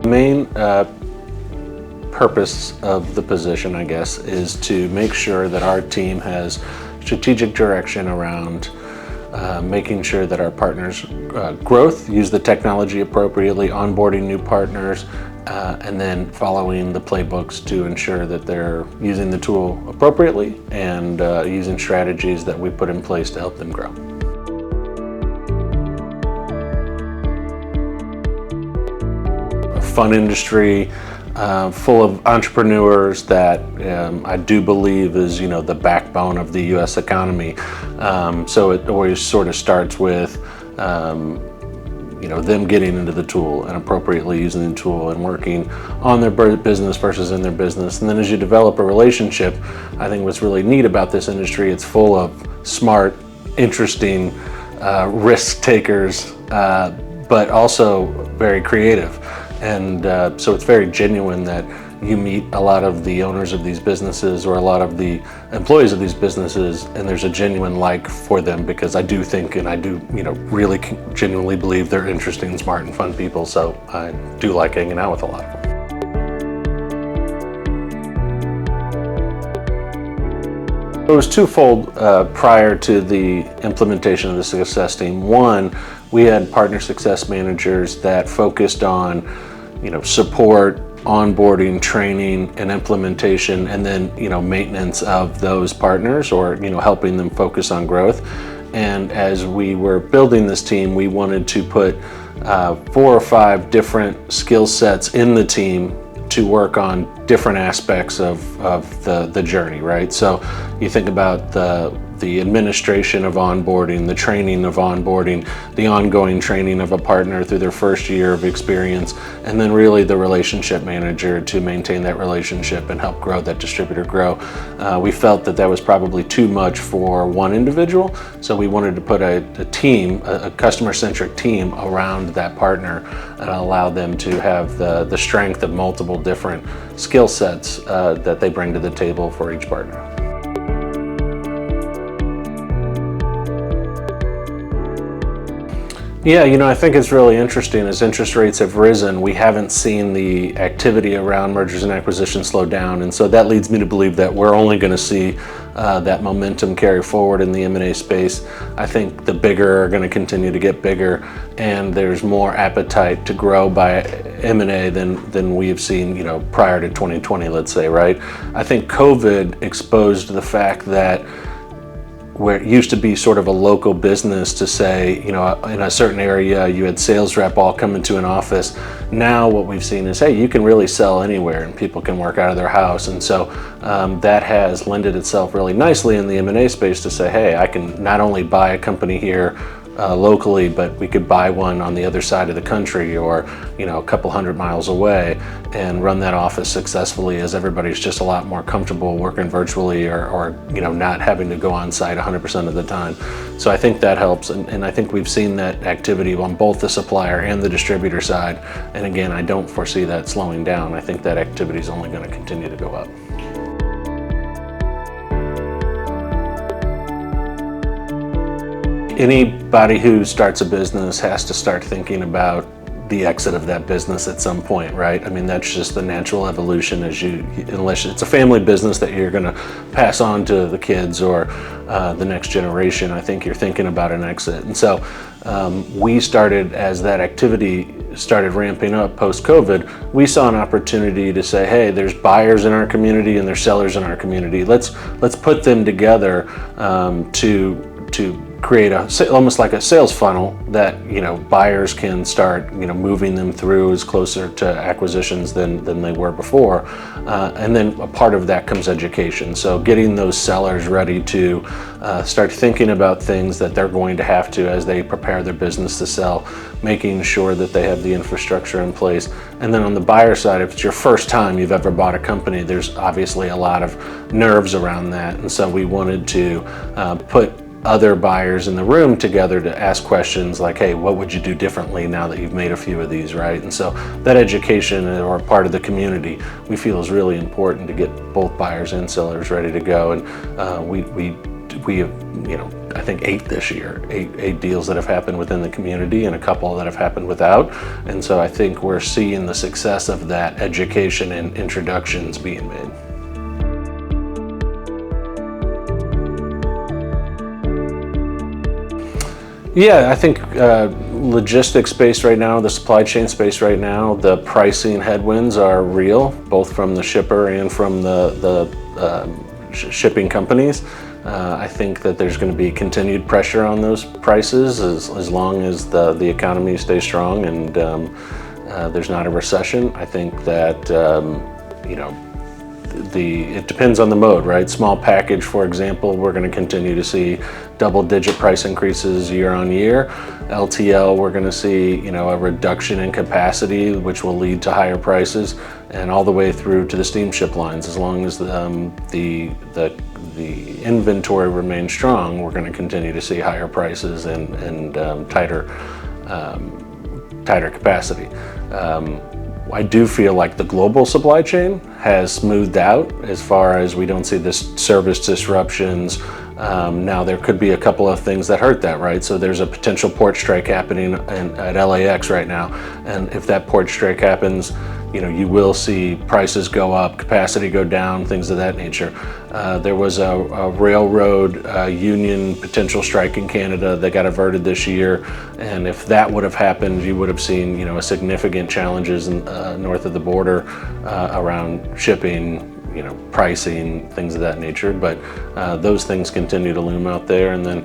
The main purpose of the position, I guess, is to make sure that our team has strategic direction around making sure that our partners' growth, use the technology appropriately, onboarding new partners, and then following the playbooks to ensure that they're using the tool appropriately and using strategies that we put in place to help them grow. A fun industry, full of entrepreneurs that I do believe is, the backbone of the U.S. economy. So it always sort of starts with, them getting into the tool and appropriately using the tool and working on their business versus in their business. And then as you develop a relationship, I think what's really neat about this industry, it's full of smart, interesting risk takers, but also very creative. And so it's very genuine that you meet a lot of the owners of these businesses or a lot of the employees of these businesses, and there's a genuine like for them, because I do think, and I do, really genuinely believe they're interesting, smart, and fun people. So I do like hanging out with a lot of them. It was twofold prior to the implementation of the success team. One, we had partner success managers that focused on, support, onboarding, training, and implementation, and then, maintenance of those partners, or, helping them focus on growth. And as we were building this team, we wanted to put 4 or 5 different skill sets in the team to work on different aspects of the journey, right? So you think about the administration of onboarding, the training of onboarding, the ongoing training of a partner through their first year of experience, and then really the relationship manager to maintain that relationship and help grow that distributor grow. We felt that was probably too much for one individual, so we wanted to put a team, a customer-centric team around that partner and allow them to have the strength of multiple different skill sets that they bring to the table for each partner. Yeah, I think it's really interesting. As interest rates have risen, we haven't seen the activity around mergers and acquisitions slow down, and so that leads me to believe that we're only going to see that momentum carry forward in the M&A space. I think the bigger are going to continue to get bigger, and there's more appetite to grow by M&A than we have seen, prior to 2020, let's say, right? I think COVID exposed the fact that where it used to be sort of a local business to say, in a certain area you had sales rep all come into an office. Now what we've seen is, hey, you can really sell anywhere and people can work out of their house. And so that has lended itself really nicely in the M&A space to say, hey, I can not only buy a company here locally, but we could buy one on the other side of the country, or a couple hundred miles away, and run that office successfully, as everybody's just a lot more comfortable working virtually or not having to go on site 100% of the time. So I think that helps, and I think we've seen that activity on both the supplier and the distributor side, and again, I don't foresee that slowing down. I think that activity is only going to continue to go up. Anybody who starts a business has to start thinking about the exit of that business at some point, right? I mean, that's just the natural evolution unless it's a family business that you're going to pass on to the kids or the next generation. I think you're thinking about an exit. And so we started, as that activity started ramping up post-COVID, we saw an opportunity to say, hey, there's buyers in our community and there's sellers in our community. Let's put them together to create almost like a sales funnel that buyers can start moving them through as closer to acquisitions than they were before, and then a part of that comes education. So getting those sellers ready to start thinking about things that they're going to have to as they prepare their business to sell, making sure that they have the infrastructure in place. And then on the buyer side, if it's your first time you've ever bought a company, there's obviously a lot of nerves around that, and so we wanted to put other buyers in the room together to ask questions like, hey, what would you do differently now that you've made a few of these, right? And so that education, or part of the community, we feel is really important to get both buyers and sellers ready to go. And we we have, I think 8 this year, eight deals that have happened within the community and a couple that have happened without. And so I think we're seeing the success of that education and introductions being made. Yeah, I think logistics space right now, the supply chain space right now, the pricing headwinds are real, both from the shipper and from the shipping companies. I think that there's going to be continued pressure on those prices as long as the economy stays strong and there's not a recession. I think that it depends on the mode, right? Small package, for example, we're going to continue to see double-digit price increases year on year. LTL, we're going to see, a reduction in capacity, which will lead to higher prices, and all the way through to the steamship lines. As long as the inventory remains strong, we're going to continue to see higher prices and tighter capacity. I do feel like the global supply chain has smoothed out as far as we don't see this service disruptions. Now there could be a couple of things that hurt that, right? So there's a potential port strike happening at LAX right now. And if that port strike happens, you will see prices go up, capacity go down, things of that nature. There was a railroad union potential strike in Canada that got averted this year. And if that would have happened, you would have seen, a significant challenges north of the border around shipping, pricing, things of that nature. But those things continue to loom out there. And then,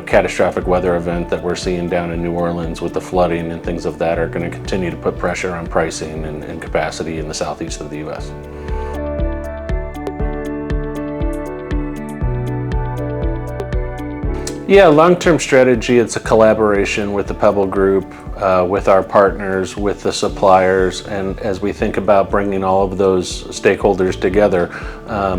catastrophic weather event that we're seeing down in New Orleans with the flooding and things of that are going to continue to put pressure on pricing and capacity in the southeast of the U.S. Yeah, long-term strategy, it's a collaboration with the Pebble Group, with our partners, with the suppliers, and as we think about bringing all of those stakeholders together,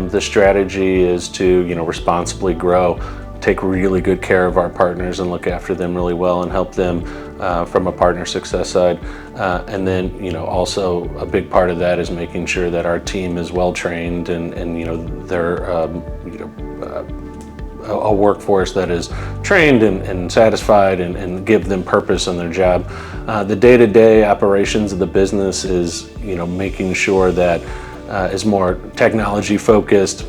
the strategy is to, responsibly grow, take really good care of our partners and look after them really well and help them from a partner success side. And then, also a big part of that is making sure that our team is well trained and they're, a workforce that is trained and satisfied and give them purpose in their job. The day-to-day operations of the business is, making sure that is more technology focused,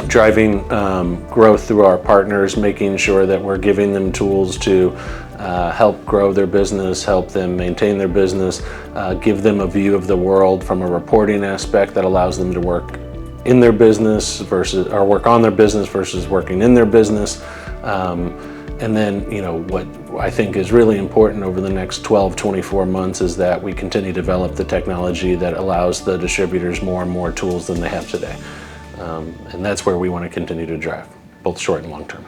driving growth through our partners, making sure that we're giving them tools to help grow their business, help them maintain their business, give them a view of the world from a reporting aspect that allows them to work in their business or work on their business versus working in their business. And then, what I think is really important over the next 12, 24 months is that we continue to develop the technology that allows the distributors more and more tools than they have today. And that's where we want to continue to drive, both short and long term.